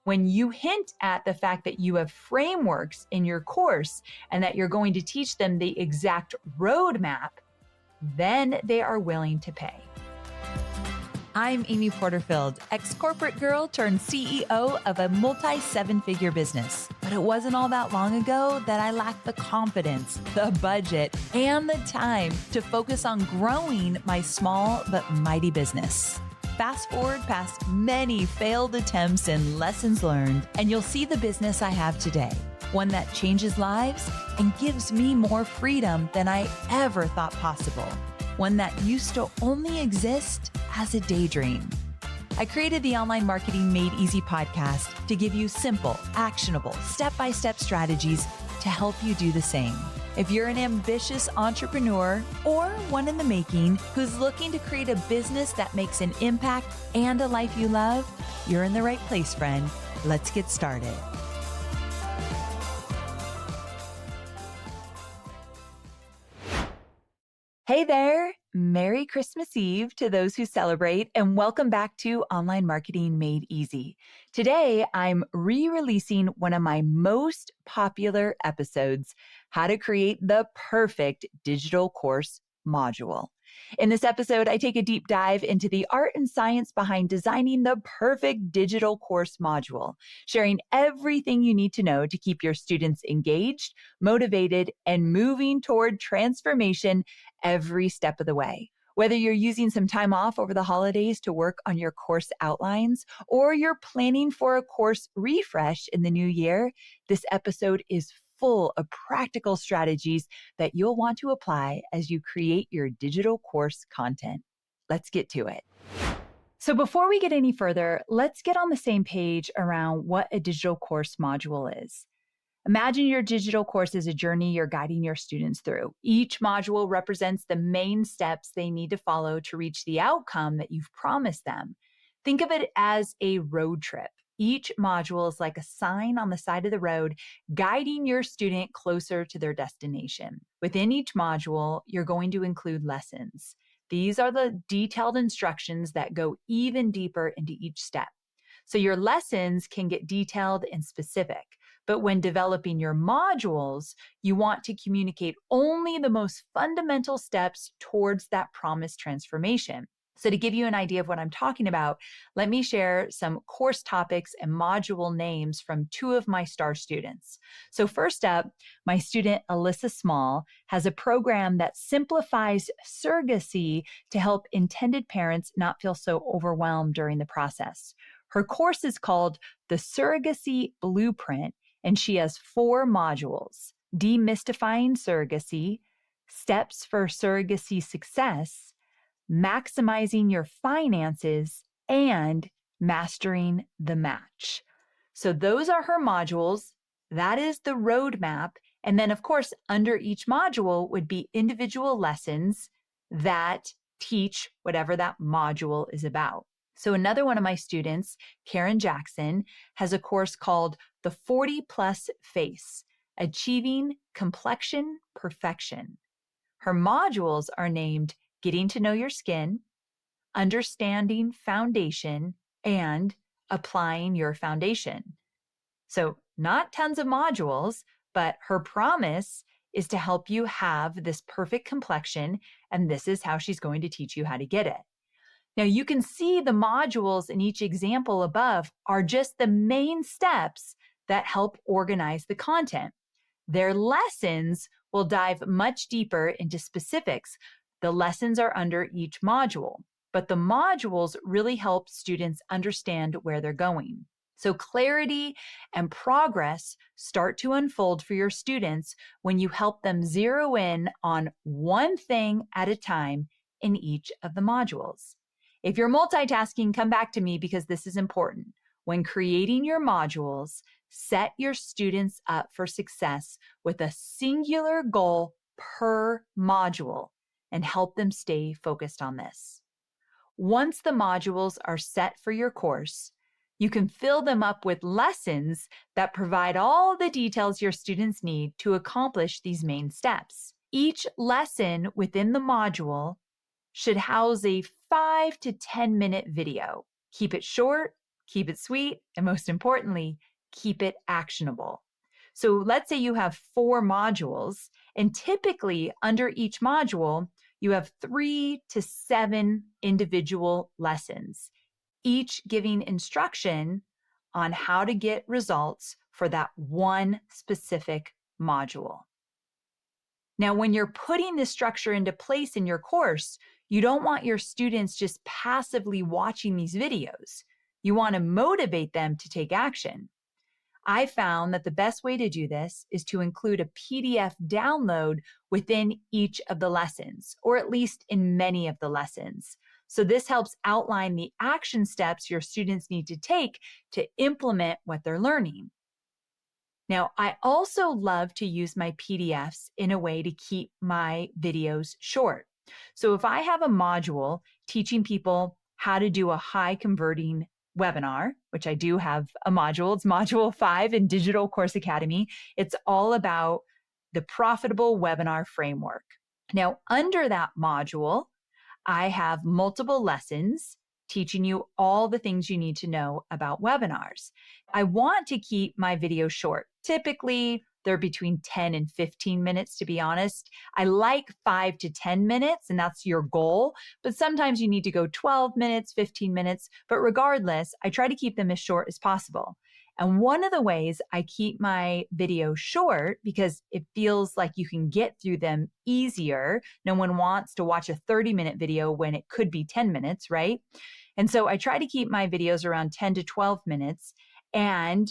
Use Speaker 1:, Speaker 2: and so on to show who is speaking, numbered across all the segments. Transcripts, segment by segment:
Speaker 1: When you hint at the fact that you have frameworks in your course and that you're going to teach them the exact roadmap, then they are willing to pay. I'm Amy Porterfield, ex-corporate girl turned CEO of a multi-seven-figure business. But it wasn't all that long ago that I lacked the confidence, the budget, and the time to focus on growing my small but mighty business. Fast forward past many failed attempts and lessons learned, and you'll see the business I have today. One that changes lives and gives me more freedom than I ever thought possible. One that used to only exist as a daydream. I created the Online Marketing Made Easy podcast to give you simple, actionable, step-by-step strategies to help you do the same. If you're an ambitious entrepreneur or one in the making who's looking to create a business that makes an impact and a life you love, you're in the right place, friend. Let's get started. Hey there! Merry Christmas Eve to those who celebrate, and welcome back to Online Marketing Made Easy. Today, I'm re-releasing one of my most popular episodes, How to Create the Perfect Digital Course Module. In this episode, I take a deep dive into the art and science behind designing the perfect digital course module, sharing everything you need to know to keep your students engaged, motivated, and moving toward transformation every step of the way. Whether you're using some time off over the holidays to work on your course outlines, or you're planning for a course refresh in the new year, this episode is full of practical strategies that you'll want to apply as you create your digital course content. Let's get to it. So before we get any further, let's get on the same page around what a digital course module is. Imagine your digital course is a journey you're guiding your students through. Each module represents the main steps they need to follow to reach the outcome that you've promised them. Think of it as a road trip. Each module is like a sign on the side of the road, guiding your student closer to their destination. Within each module, you're going to include lessons. These are the detailed instructions that go even deeper into each step. So your lessons can get detailed and specific, but when developing your modules, you want to communicate only the most fundamental steps towards that promised transformation. So to give you an idea of what I'm talking about, let me share some course topics and module names from two of my star students. So first up, my student Alyssa Small has a program that simplifies surrogacy to help intended parents not feel so overwhelmed during the process. Her course is called The Surrogacy Blueprint, and she has 4 modules: Demystifying Surrogacy, Steps for Surrogacy Success, Maximizing Your Finances, and Mastering the Match. So those are her modules. That is the roadmap. And then, of course, under each module would be individual lessons that teach whatever that module is about. So another one of my students, Karen Jackson, has a course called The 40 Plus Face, Achieving Complexion Perfection. Her modules are named Getting to Know Your Skin, Understanding Foundation, and Applying Your Foundation. So not tons of modules, but her promise is to help you have this perfect complexion, and this is how she's going to teach you how to get it. Now you can see the modules in each example above are just the main steps that help organize the content. Their lessons will dive much deeper into specifics. The lessons are under each module, but the modules really help students understand where they're going. So clarity and progress start to unfold for your students when you help them zero in on one thing at a time in each of the modules. If you're multitasking, come back to me because this is important. When creating your modules, set your students up for success with a singular goal per module and help them stay focused on this. Once the modules are set for your course, you can fill them up with lessons that provide all the details your students need to accomplish these main steps. Each lesson within the module should house a 5 to 10 minute video. Keep it short, keep it sweet, and most importantly, keep it actionable. So let's say you have 4 modules, and typically under each module, you have 3 to 7 individual lessons, each giving instruction on how to get results for that one specific module. Now, when you're putting this structure into place in your course, you don't want your students just passively watching these videos. You want to motivate them to take action. I found that the best way to do this is to include a PDF download within each of the lessons, or at least in many of the lessons. So this helps outline the action steps your students need to take to implement what they're learning. Now, I also love to use my PDFs in a way to keep my videos short. So if I have a module teaching people how to do a high converting webinar, which I do have a module, it's module 5 in Digital Course Academy. It's all about the profitable webinar framework. Now, under that module, I have multiple lessons teaching you all the things you need to know about webinars. I want to keep my videos short. Typically, they're between 10 and 15 minutes, to be honest. I like 5 to 10 minutes, and that's your goal. But sometimes you need to go 12 minutes, 15 minutes. But regardless, I try to keep them as short as possible. And one of the ways I keep my videos short, because it feels like you can get through them easier. No one wants to watch a 30-minute video when it could be 10 minutes, right? And so I try to keep my videos around 10 to 12 minutes. And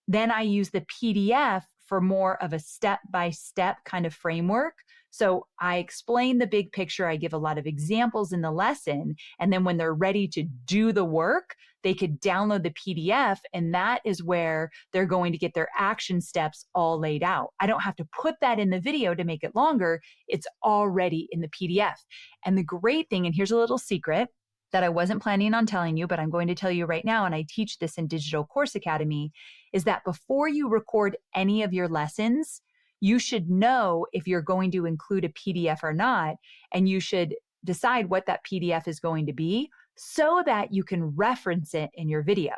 Speaker 1: then I use the PDF for more of a step-by-step kind of framework. So I explain the big picture. I give a lot of examples in the lesson. And then when they're ready to do the work, they could download the PDF. And that is where they're going to get their action steps all laid out. I don't have to put that in the video to make it longer. It's already in the PDF. And the great thing, and here's a little secret that I wasn't planning on telling you, but I'm going to tell you right now, and I teach this in Digital Course Academy, is that before you record any of your lessons, you should know if you're going to include a PDF or not, and you should decide what that PDF is going to be so that you can reference it in your video.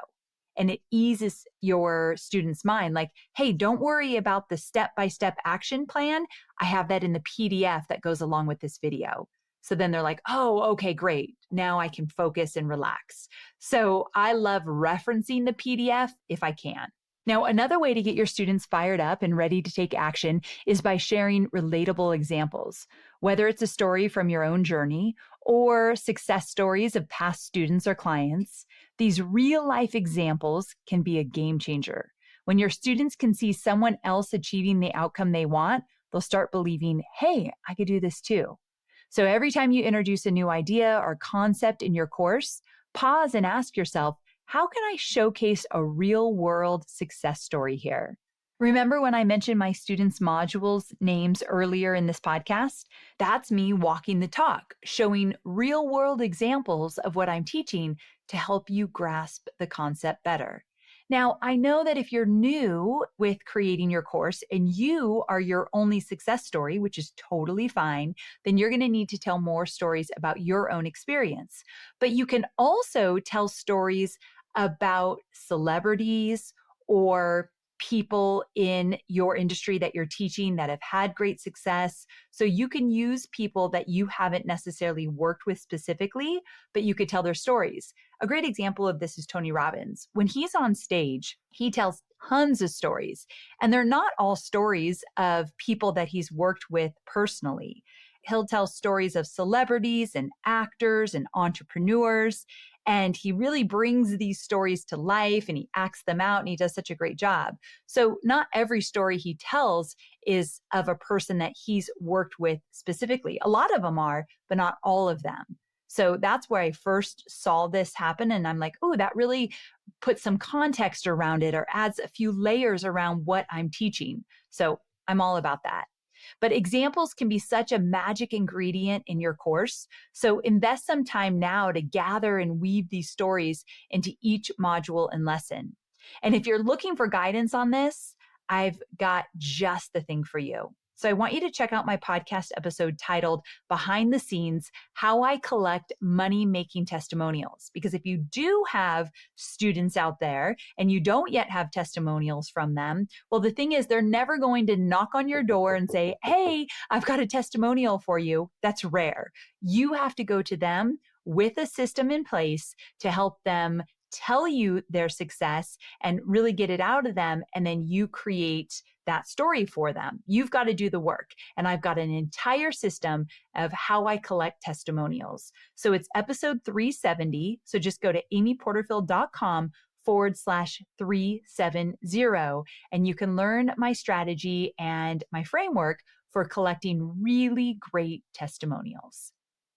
Speaker 1: And it eases your students' mind. Like, hey, don't worry about the step-by-step action plan. I have that in the PDF that goes along with this video. So then they're like, oh, okay, great. Now I can focus and relax. So I love referencing the PDF if I can. Now, another way to get your students fired up and ready to take action is by sharing relatable examples, whether it's a story from your own journey or success stories of past students or clients. These real life examples can be a game changer. When your students can see someone else achieving the outcome they want, they'll start believing, hey, I could do this too. So every time you introduce a new idea or concept in your course, pause and ask yourself, how can I showcase a real world success story here? Remember when I mentioned my students' modules names earlier in this podcast? That's me walking the talk, showing real world examples of what I'm teaching to help you grasp the concept better. Now, I know that if you're new with creating your course and you are your only success story, which is totally fine, then you're going to need to tell more stories about your own experience. But you can also tell stories about celebrities or people in your industry that you're teaching that have had great success. So you can use people that you haven't necessarily worked with specifically, but you could tell their stories. A great example of this is Tony Robbins. When he's on stage, he tells tons of stories, and they're not all stories of people that he's worked with personally. He'll tell stories of celebrities and actors and entrepreneurs. And he really brings these stories to life and he acts them out and he does such a great job. So not every story he tells is of a person that he's worked with specifically. A lot of them are, but not all of them. So that's where I first saw this happen. And I'm like, oh, that really puts some context around it or adds a few layers around what I'm teaching. So I'm all about that. But examples can be such a magic ingredient in your course. So invest some time now to gather and weave these stories into each module and lesson. And if you're looking for guidance on this, I've got just the thing for you. So I want you to check out my podcast episode titled Behind the Scenes, How I Collect Money-Making Testimonials. Because if you do have students out there and you don't yet have testimonials from them, well, the thing is they're never going to knock on your door and say, hey, I've got a testimonial for you. That's rare. You have to go to them with a system in place to help them tell you their success and really get it out of them. And then you create that story for them. You've got to do the work. And I've got an entire system of how I collect testimonials. So it's episode 370. So just go to amyporterfield.com/370, and you can learn my strategy and my framework for collecting really great testimonials.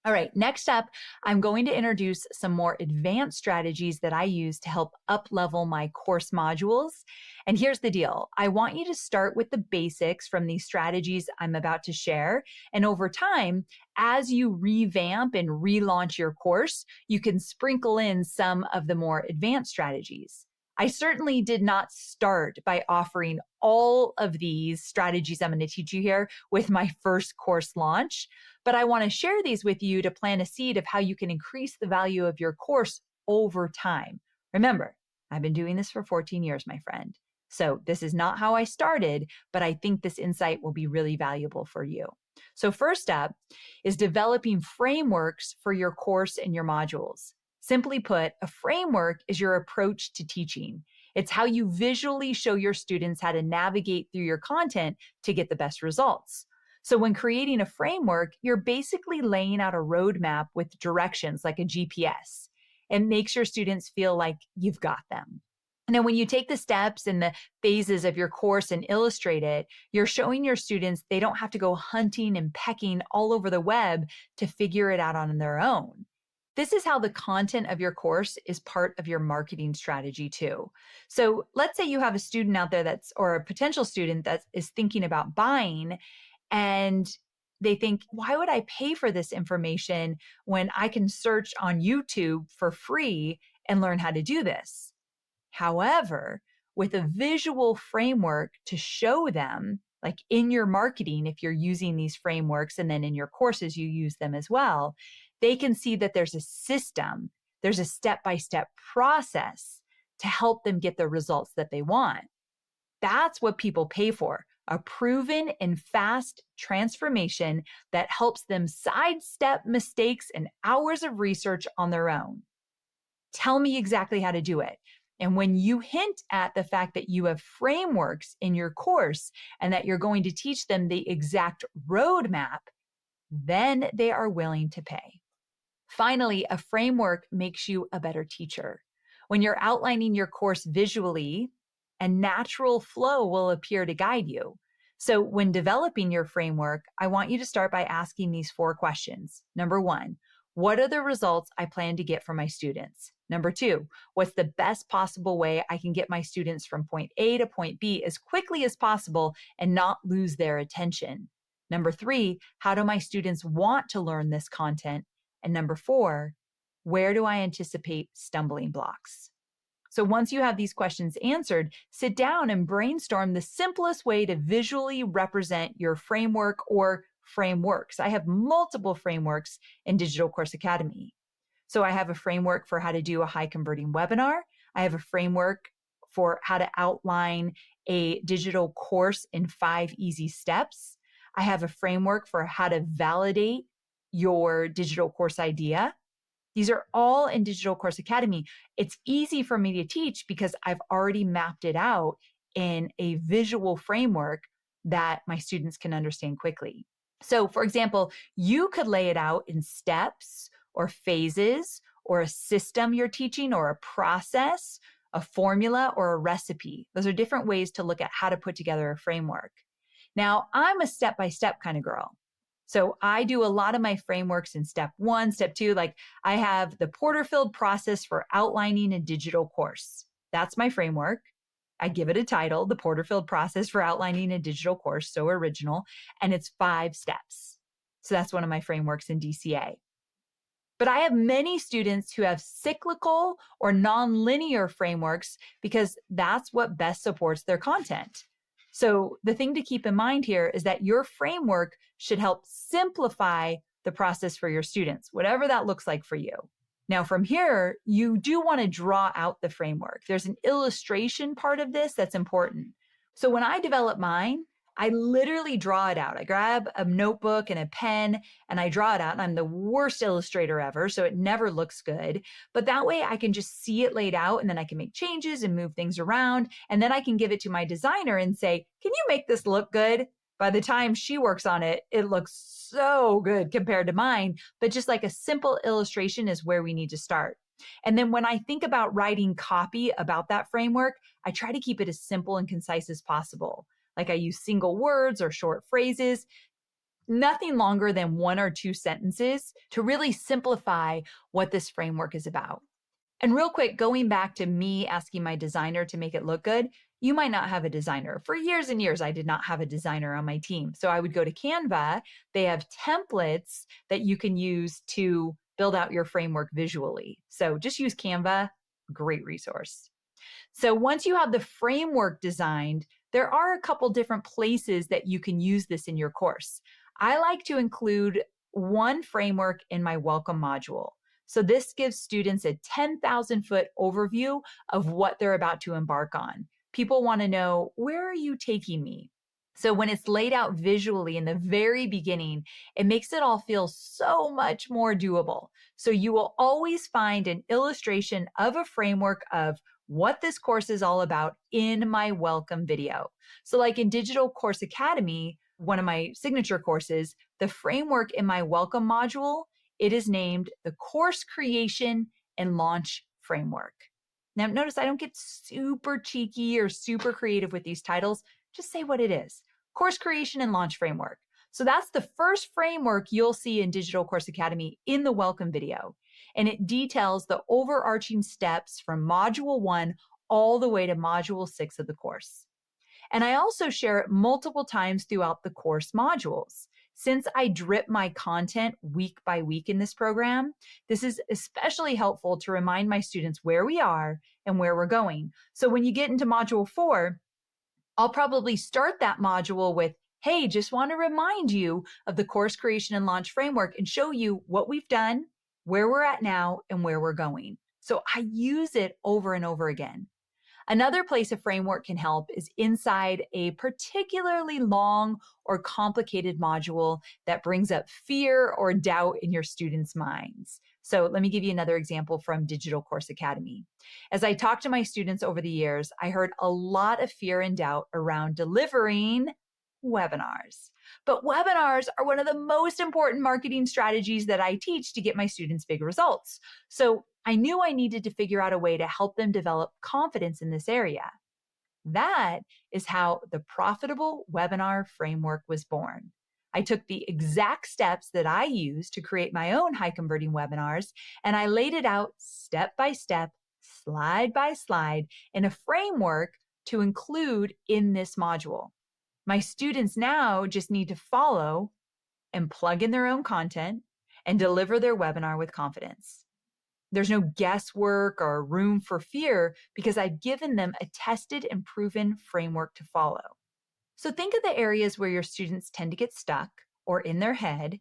Speaker 1: All right, next up, I'm going to introduce some more advanced strategies that I use to help up-level my course modules. And here's the deal. I want you to start with the basics from these strategies I'm about to share. And over time, as you revamp and relaunch your course, you can sprinkle in some of the more advanced strategies. I certainly did not start by offering all of these strategies I'm going to teach you here with my first course launch, but I want to share these with you to plant a seed of how you can increase the value of your course over time. Remember, I've been doing this for 14 years, my friend. So this is not how I started, but I think this insight will be really valuable for you. So first up is developing frameworks for your course and your modules. Simply put, a framework is your approach to teaching. It's how you visually show your students how to navigate through your content to get the best results. So when creating a framework, you're basically laying out a roadmap with directions like a GPS. It makes your students feel like you've got them. And then when you take the steps and the phases of your course and illustrate it, you're showing your students they don't have to go hunting and pecking all over the web to figure it out on their own. This is how the content of your course is part of your marketing strategy too. So let's say you have a student out there or a potential student that is thinking about buying, and they think, why would I pay for this information when I can search on YouTube for free and learn how to do this? However, with a visual framework to show them, like in your marketing, if you're using these frameworks, and then in your courses, you use them as well, they can see that there's a system, there's a step-by-step process to help them get the results that they want. That's what people pay for, a proven and fast transformation that helps them sidestep mistakes and hours of research on their own. Tell me exactly how to do it. And when you hint at the fact that you have frameworks in your course and that you're going to teach them the exact roadmap, then they are willing to pay. Finally, a framework makes you a better teacher. When you're outlining your course visually, a natural flow will appear to guide you. So when developing your framework, I want you to start by asking these 4 questions. Number 1, what are the results I plan to get from my students? Number 2, what's the best possible way I can get my students from point A to point B as quickly as possible and not lose their attention? Number 3, how do my students want to learn this content? And number 4, where do I anticipate stumbling blocks? So once you have these questions answered, sit down and brainstorm the simplest way to visually represent your framework or frameworks. I have multiple frameworks in Digital Course Academy. So I have a framework for how to do a high converting webinar. I have a framework for how to outline a digital course in 5 easy steps. I have a framework for how to validate your digital course idea. These are all in Digital Course Academy. It's easy for me to teach because I've already mapped it out in a visual framework that my students can understand quickly. So for example, you could lay it out in steps or phases or a system you're teaching or a process, a formula or a recipe. Those are different ways to look at how to put together a framework. Now, I'm a step-by-step kind of girl. So I do a lot of my frameworks in step 1, step 2, like I have the Porterfield process for outlining a digital course. That's my framework. I give it a title, the Porterfield process for outlining a digital course, so original, and it's 5 steps. So that's one of my frameworks in DCA. But I have many students who have cyclical or nonlinear frameworks because that's what best supports their content. So the thing to keep in mind here is that your framework should help simplify the process for your students, whatever that looks like for you. Now, from here, you do want to draw out the framework. There's an illustration part of this that's important. So when I develop mine, I literally draw it out. I grab a notebook and a pen and I draw it out. And I'm the worst illustrator ever, so it never looks good. But that way I can just see it laid out and then I can make changes and move things around. And then I can give it to my designer and say, can you make this look good? By the time she works on it, it looks so good compared to mine. But just like a simple illustration is where we need to start. And then when I think about writing copy about that framework, I try to keep it as simple and concise as possible. Like I use single words or short phrases, nothing longer than 1 or 2 sentences to really simplify what this framework is about. And real quick, going back to me asking my designer to make it look good, you might not have a designer. For years and years, I did not have a designer on my team. So I would go to Canva. They have templates that you can use to build out your framework visually. So just use Canva, great resource. So once you have the framework designed, there are a couple different places that you can use this in your course. I like to include one framework in my welcome module. So this gives students a 10,000-foot overview of what they're about to embark on. People want to know, where are you taking me? So when it's laid out visually in the very beginning, it makes it all feel so much more doable. So you will always find an illustration of a framework of what this course is all about in my welcome video. So like in Digital Course Academy, one of my signature courses, the framework in my welcome module, it is named the Course Creation and Launch Framework. Now notice I don't get super cheeky or super creative with these titles. Just say what it is. Course Creation and Launch Framework. So that's the first framework you'll see in Digital Course Academy in the welcome video. And it details the overarching steps from module 1 all the way to module 6 of the course. And I also share it multiple times throughout the course modules. Since I drip my content week by week in this program, this is especially helpful to remind my students where we are and where we're going. So when you get into module 4, I'll probably start that module with, hey, just want to remind you of the Course Creation and Launch Framework and show you what we've done, where we're at now, and where we're going. So I use it over and over again. Another place a framework can help is inside a particularly long or complicated module that brings up fear or doubt in your students' minds. So let me give you another example from Digital Course Academy. As I talked to my students over the years, I heard a lot of fear and doubt around delivering webinars. But webinars are one of the most important marketing strategies that I teach to get my students big results. So I knew I needed to figure out a way to help them develop confidence in this area. That is how the Profitable Webinar Framework was born. I took the exact steps that I use to create my own high converting webinars, and I laid it out step by step, slide by slide in a framework to include in this module. My students now just need to follow and plug in their own content and deliver their webinar with confidence. There's no guesswork or room for fear because I've given them a tested and proven framework to follow. So think of the areas where your students tend to get stuck or in their head,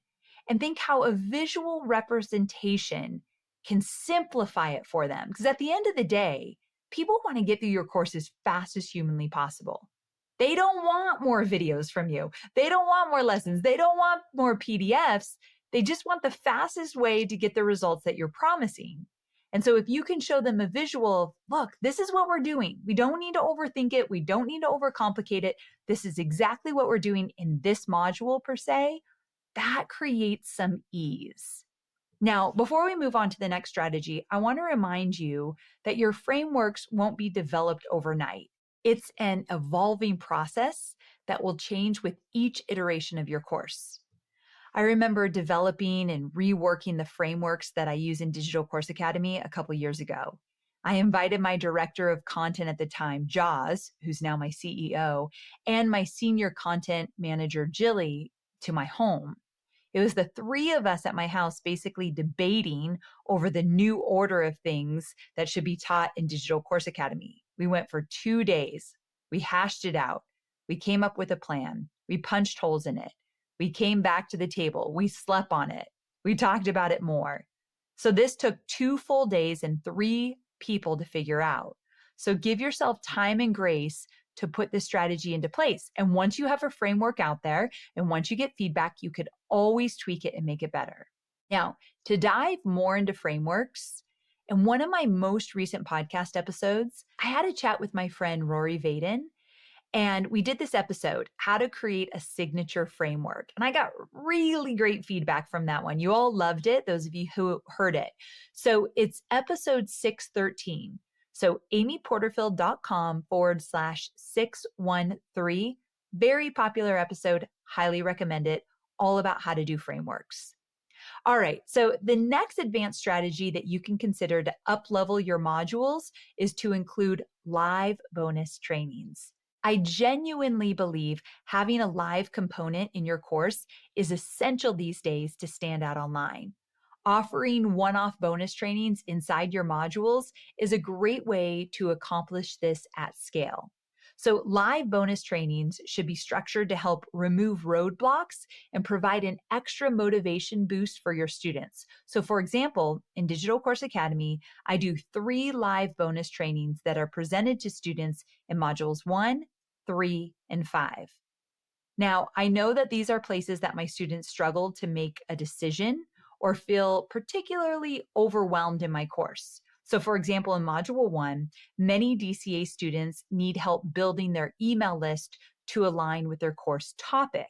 Speaker 1: and think how a visual representation can simplify it for them. Because at the end of the day, people want to get through your course as fast as humanly possible. They don't want more videos from you. They don't want more lessons. They don't want more PDFs. They just want the fastest way to get the results that you're promising. And so if you can show them a visual, look, this is what we're doing. We don't need to overthink it. We don't need to overcomplicate it. This is exactly what we're doing in this module per se. That creates some ease. Now, before we move on to the next strategy, I want to remind you that your frameworks won't be developed overnight. It's an evolving process that will change with each iteration of your course. I remember developing and reworking the frameworks that I use in Digital Course Academy a couple years ago. I invited my director of content at the time, Jaws, who's now my CEO, and my senior content manager, Jilly, to my home. It was the 3 of us at my house basically debating over the new order of things that should be taught in Digital Course Academy. We went for 2 days. We hashed it out. We came up with a plan. We punched holes in it. We came back to the table. We slept on it. We talked about it more. So this took 2 full days and 3 people to figure out. So give yourself time and grace to put this strategy into place. And once you have a framework out there and once you get feedback, you could always tweak it and make it better. Now, to dive more into frameworks, in one of my most recent podcast episodes, I had a chat with my friend Rory Vaden, and we did this episode, how to create a signature framework. And I got really great feedback from that one. You all loved it, those of you who heard it. So it's episode 613. So amyporterfield.com/613. Very popular episode. Highly recommend it. All about how to do frameworks. All right. So the next advanced strategy that you can consider to up-level your modules is to include live bonus trainings. I genuinely believe having a live component in your course is essential these days to stand out online. Offering one-off bonus trainings inside your modules is a great way to accomplish this at scale. So live bonus trainings should be structured to help remove roadblocks and provide an extra motivation boost for your students. So for example, in Digital Course Academy, I do 3 live bonus trainings that are presented to students in modules 1, 3, and 5. Now, I know that these are places that my students struggle to make a decision or feel particularly overwhelmed in my course. So for example, in Module 1, many DCA students need help building their email list to align with their course topic.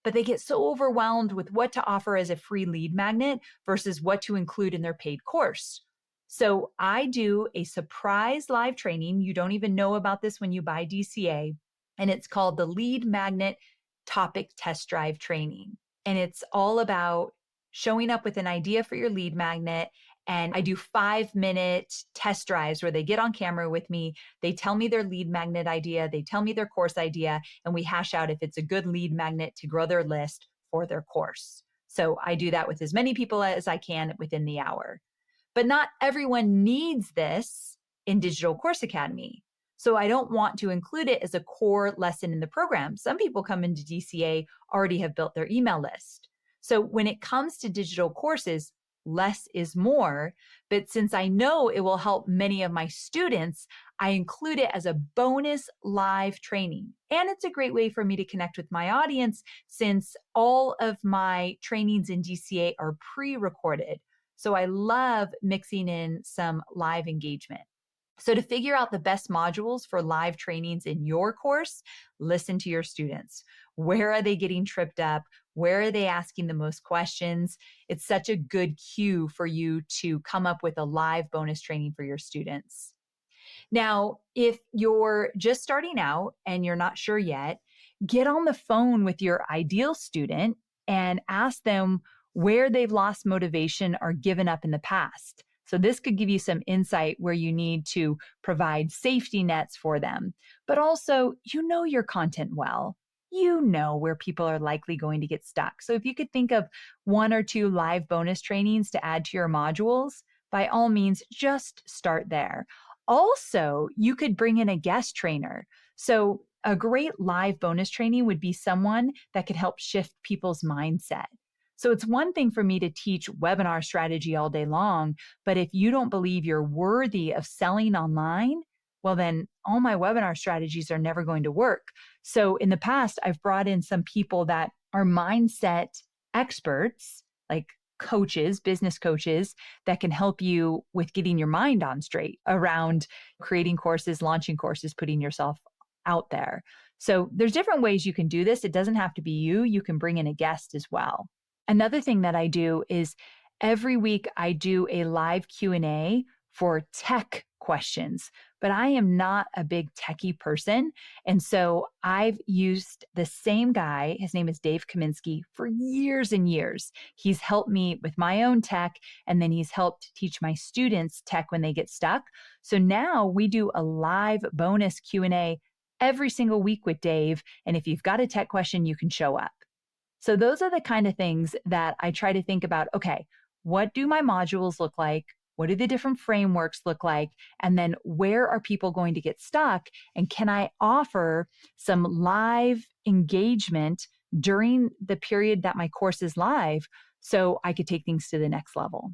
Speaker 1: But they get so overwhelmed with what to offer as a free lead magnet versus what to include in their paid course. So I do a surprise live training. You don't even know about this when you buy DCA. And it's called the Lead Magnet Topic Test Drive Training. And it's all about showing up with an idea for your lead magnet. And I do 5-minute test drives where they get on camera with me. They tell me their lead magnet idea. They tell me their course idea, and we hash out if it's a good lead magnet to grow their list for their course. So I do that with as many people as I can within the hour. But not everyone needs this in Digital Course Academy. So I don't want to include it as a core lesson in the program. Some people come into DCA already have built their email list. So when it comes to digital courses, less is more. But since I know it will help many of my students, I include it as a bonus live training. And it's a great way for me to connect with my audience since all of my trainings in DCA are pre-recorded. So I love mixing in some live engagement. So to figure out the best modules for live trainings in your course, listen to your students. Where are they getting tripped up? Where are they asking the most questions? It's such a good cue for you to come up with a live bonus training for your students. Now, if you're just starting out and you're not sure yet, get on the phone with your ideal student and ask them where they've lost motivation or given up in the past. So this could give you some insight where you need to provide safety nets for them. But also, you know your content well. You know where people are likely going to get stuck. So if you could think of 1 or 2 live bonus trainings to add to your modules, by all means, just start there. Also, you could bring in a guest trainer. So a great live bonus training would be someone that could help shift people's mindset. So it's one thing for me to teach webinar strategy all day long, but if you don't believe you're worthy of selling online, well, then all my webinar strategies are never going to work. So in the past, I've brought in some people that are mindset experts, like coaches, business coaches that can help you with getting your mind on straight around creating courses, launching courses, putting yourself out there. So there's different ways you can do this. It doesn't have to be you. You can bring in a guest as well. Another thing that I do is every week I do a live Q&A for tech questions, but I am not a big techie person. And so I've used the same guy, his name is Dave Kaminsky, for years and years. He's helped me with my own tech, and then he's helped teach my students tech when they get stuck. So now we do a live bonus Q&A every single week with Dave. And if you've got a tech question, you can show up. So those are the kind of things that I try to think about. Okay, what do my modules look like? What do the different frameworks look like? And then where are people going to get stuck? And can I offer some live engagement during the period that my course is live so I could take things to the next level?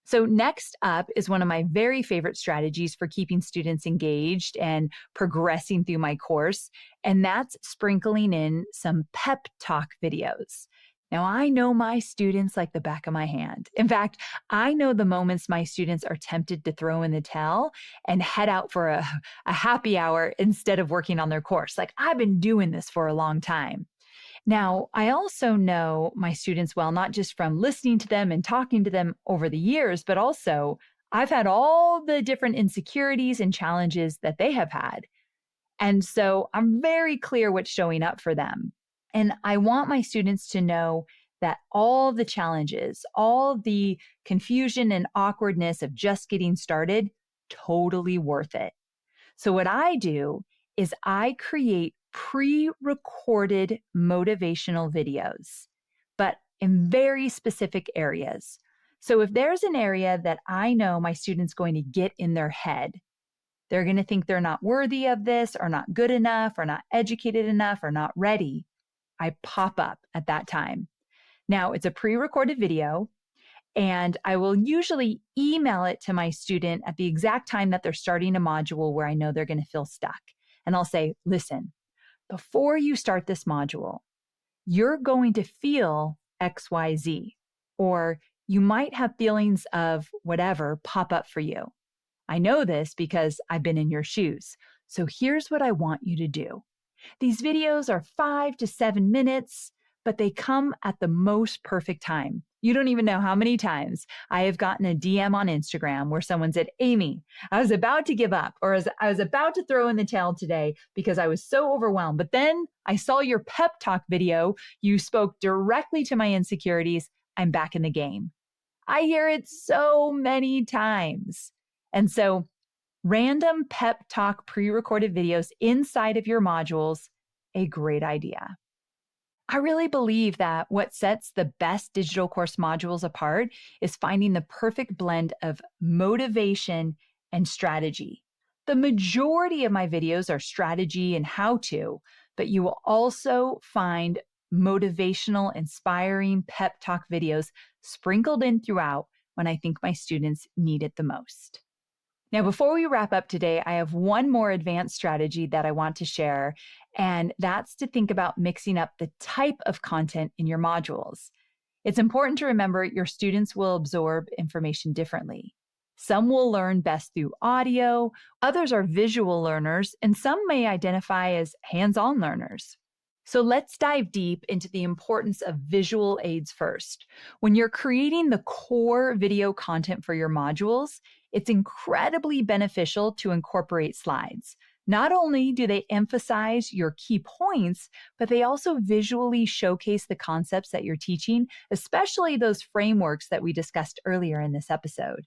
Speaker 1: So, next up is one of my very favorite strategies for keeping students engaged and progressing through my course, and that's sprinkling in some pep talk videos. Now, I know my students like the back of my hand. In fact, I know the moments my students are tempted to throw in the towel and head out for a happy hour instead of working on their course. Like, I've been doing this for a long time. Now, I also know my students well, not just from listening to them and talking to them over the years, but also I've had all the different insecurities and challenges that they have had. And so I'm very clear what's showing up for them. And I want my students to know that all the challenges, all the confusion and awkwardness of just getting started, totally worth it. So, what I do is I create pre recorded motivational videos, but in very specific areas. So, if there's an area that I know my student's going to get in their head, they're going to think they're not worthy of this, or not good enough, or not educated enough, or not ready, I pop up at that time. Now, it's a pre recorded video. And I will usually email it to my student at the exact time that they're starting a module where I know they're going to feel stuck. And I'll say, listen, before you start this module, you're going to feel XYZ, or you might have feelings of whatever pop up for you. I know this because I've been in your shoes. So here's what I want you to do. These videos are 5 to 7 minutes, but they come at the most perfect time. You don't even know how many times I have gotten a DM on Instagram where someone said, Amy, I was about to give up, or I was about to throw in the towel today because I was so overwhelmed. But then I saw your pep talk video. You spoke directly to my insecurities. I'm back in the game. I hear it so many times. And so random pep talk pre-recorded videos inside of your modules, a great idea. I really believe that what sets the best digital course modules apart is finding the perfect blend of motivation and strategy. The majority of my videos are strategy and how-to, but you will also find motivational, inspiring pep talk videos sprinkled in throughout when I think my students need it the most. Now, before we wrap up today, I have one more advanced strategy that I want to share, and that's to think about mixing up the type of content in your modules. It's important to remember your students will absorb information differently. Some will learn best through audio, others are visual learners, and some may identify as hands-on learners. So let's dive deep into the importance of visual aids first. When you're creating the core video content for your modules, it's incredibly beneficial to incorporate slides. Not only do they emphasize your key points, but they also visually showcase the concepts that you're teaching, especially those frameworks that we discussed earlier in this episode.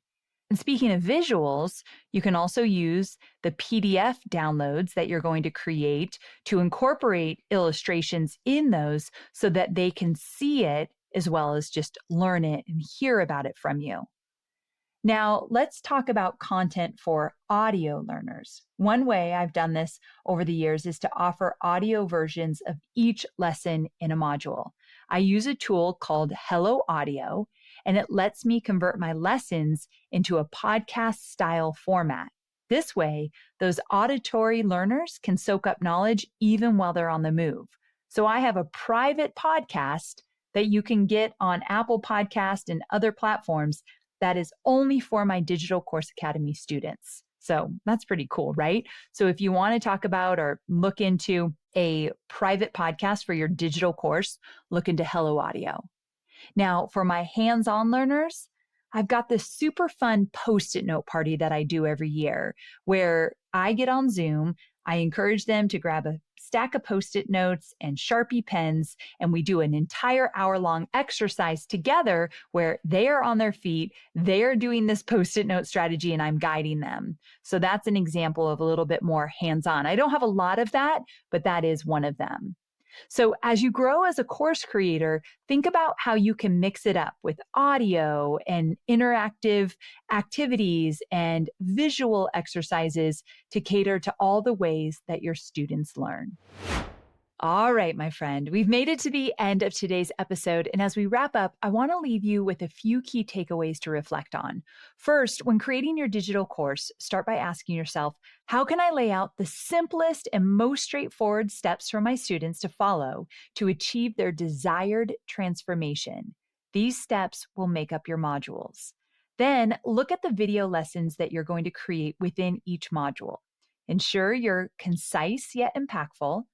Speaker 1: And speaking of visuals, you can also use the PDF downloads that you're going to create to incorporate illustrations in those so that they can see it as well as just learn it and hear about it from you. Now, let's talk about content for audio learners. One way I've done this over the years is to offer audio versions of each lesson in a module. I use a tool called Hello Audio, and it lets me convert my lessons into a podcast style format. This way, those auditory learners can soak up knowledge even while they're on the move. So I have a private podcast that you can get on Apple Podcast and other platforms that is only for my Digital Course Academy students. So that's pretty cool, right? So if you want to talk about or look into a private podcast for your digital course, look into Hello Audio. Now, for my hands-on learners, I've got this super fun Post-it note party that I do every year where I get on Zoom. I encourage them to grab a stack of Post-it notes and Sharpie pens, and we do an entire hour-long exercise together where they are on their feet, they're doing this Post-it note strategy, and I'm guiding them. So that's an example of a little bit more hands-on. I don't have a lot of that, but that is one of them. So, as you grow as a course creator, think about how you can mix it up with audio and interactive activities and visual exercises to cater to all the ways that your students learn. All right, my friend, we've made it to the end of today's episode. And as we wrap up, I want to leave you with a few key takeaways to reflect on. First, when creating your digital course, start by asking yourself, how can I lay out the simplest and most straightforward steps for my students to follow to achieve their desired transformation? These steps will make up your modules. Then look at the video lessons that you're going to create within each module. Ensure you're concise yet impactful,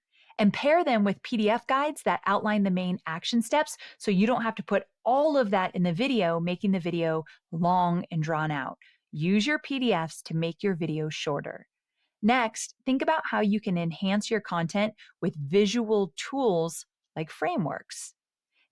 Speaker 1: and pair them with PDF guides that outline the main action steps so you don't have to put all of that in the video, making the video long and drawn out. Use your PDFs to make your videos shorter. Next, think about how you can enhance your content with visual tools like frameworks.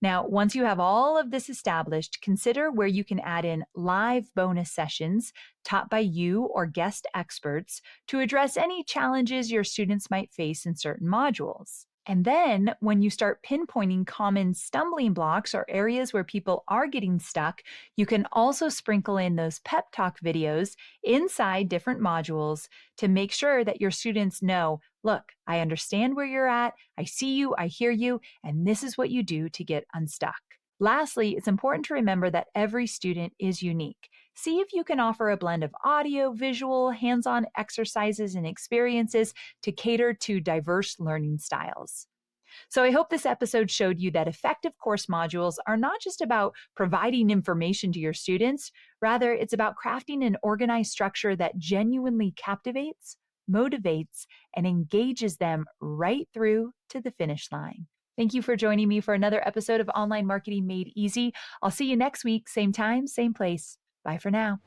Speaker 1: Now, once you have all of this established, consider where you can add in live bonus sessions taught by you or guest experts to address any challenges your students might face in certain modules. And then, when you start pinpointing common stumbling blocks or areas where people are getting stuck, you can also sprinkle in those pep talk videos inside different modules to make sure that your students know, look, I understand where you're at, I see you, I hear you, and this is what you do to get unstuck. Lastly, it's important to remember that every student is unique. See if you can offer a blend of audio, visual, hands-on exercises and experiences to cater to diverse learning styles. So I hope this episode showed you that effective course modules are not just about providing information to your students. Rather, it's about crafting an organized structure that genuinely captivates, motivates, and engages them right through to the finish line. Thank you for joining me for another episode of Online Marketing Made Easy. I'll see you next week, same time, same place. Bye for now.